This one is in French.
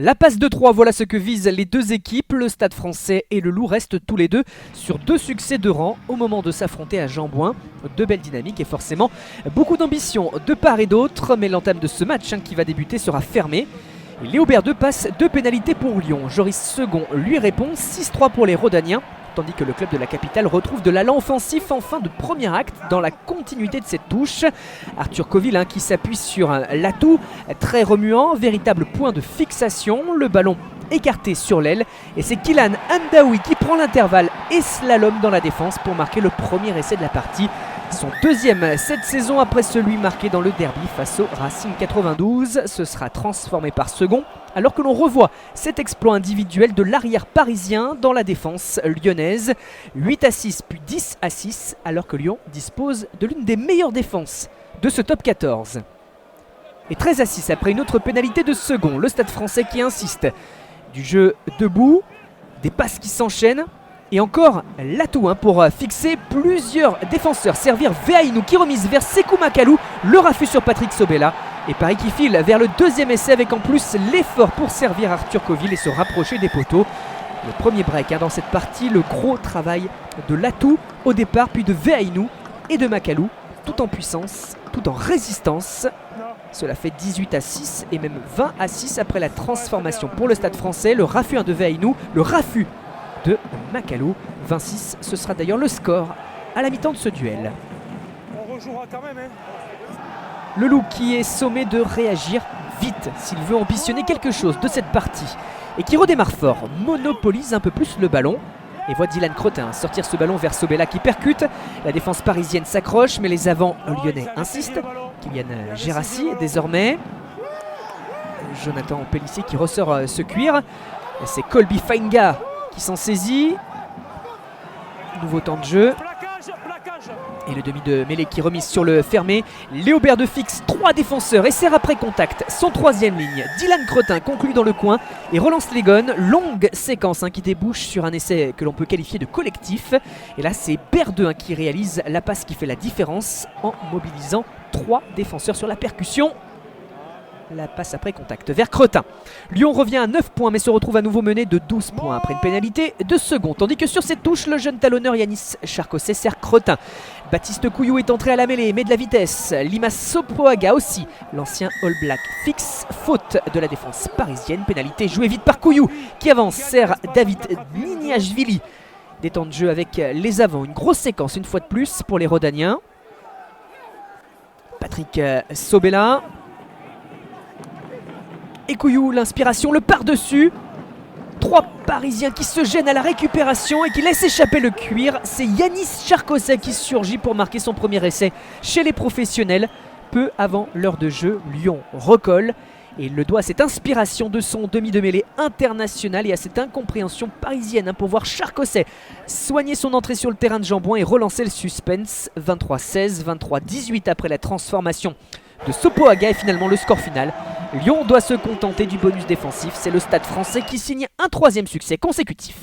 La passe de 3, voilà ce que visent les deux équipes. Le Stade Français et le Loup restent tous les deux sur 2 succès de rang au moment de s'affronter à Jean-Bouin. De belles dynamiques et forcément beaucoup d'ambition de part et d'autre. Mais l'entame de ce match qui va débuter sera fermée. Et Léobert 2 passe 2 pénalités pour Lyon. Joris Second lui répond, 6-3 pour les Rodaniens. Tandis que le club de la capitale retrouve de l'allant offensif en fin de premier acte dans la continuité de cette touche. Arthur Coville qui s'appuie sur l'atout très remuant, véritable point de fixation, le ballon écarté sur l'aile et c'est Kylan Hamdaoui qui prend l'intervalle et slalom dans la défense pour marquer le premier essai de la partie. Son deuxième cette saison après celui marqué dans le derby face au Racing 92. Ce sera transformé par Second alors que l'on revoit cet exploit individuel de l'arrière parisien dans la défense lyonnaise. 8-6 puis 10-6 alors que Lyon dispose de l'une des meilleures défenses de ce top 14. Et 13-6 après une autre pénalité de Second. Le Stade Français qui insiste. Du jeu debout, des passes qui s'enchaînent. Et encore l'atout pour fixer plusieurs défenseurs. Servir Veaïnou qui remise vers Sekou Makalou. Le raffut sur Patrick Sobella. Et Paris qui file vers le deuxième essai avec en plus l'effort pour servir Arthur Coville et se rapprocher des poteaux. Le premier break dans cette partie, le gros travail de l'atout au départ, puis de Veaïnou et de Makalou. Tout en puissance, tout en résistance. Cela fait 18-6 et même 20-6 après la transformation pour le Stade Français. Le raffut de Veaïnou, le raffut de Makalou. 26, ce sera d'ailleurs le score à la mi-temps de ce duel. On rejouera quand même, Le Loup qui est sommé de réagir vite s'il veut ambitionner quelque chose de cette partie et qui redémarre fort, monopolise un peu plus le ballon et voit Dylan Crotin sortir ce ballon vers Sobella qui percute. La défense parisienne s'accroche mais les avants lyonnais insistent. Kylian Gérassi désormais. Jonathan Pellissier qui ressort ce cuir. C'est Colby Fainga qui s'en saisit. Nouveau temps de jeu. Et le demi de mêlée qui remise sur le fermé. Léobert de fixe 3 défenseurs et sert après contact son troisième ligne. Dylan Crotin conclut dans le coin et relance les gones. Longue séquence qui débouche sur un essai que l'on peut qualifier de collectif. Et là c'est Berdeux qui réalise la passe qui fait la différence en mobilisant 3 défenseurs sur la percussion. La passe après contact vers Crotin. Lyon revient à 9 points mais se retrouve à nouveau mené de 12 points après une pénalité de Second. Tandis que sur cette touche, le jeune talonneur Yanis Charcosset sert Crotin. Baptiste Couillou est entré à la mêlée, met de la vitesse. Limas Sopoaga aussi, l'ancien All Black fixe. Faute de la défense parisienne. Pénalité jouée vite par Couillou qui avance, sert David Niniashvili. Des temps de jeu avec les avants. Une grosse séquence une fois de plus pour les Rodaniens. Patrick Sobella. Et Couillou, l'inspiration, le par-dessus. 3 Parisiens qui se gênent à la récupération et qui laissent échapper le cuir. C'est Yanis Charcosset qui surgit pour marquer son premier essai chez les professionnels. Peu avant l'heure de jeu, Lyon recolle. Et il le doit à cette inspiration de son demi de mêlée international et à cette incompréhension parisienne pour voir Charcosset soigner son entrée sur le terrain de Jean-Bouin et relancer le suspense. 23-16, 23-18 après la transformation de Sopoaga et finalement le score final. Lyon doit se contenter du bonus défensif. C'est le Stade Français qui signe un 3e succès consécutif.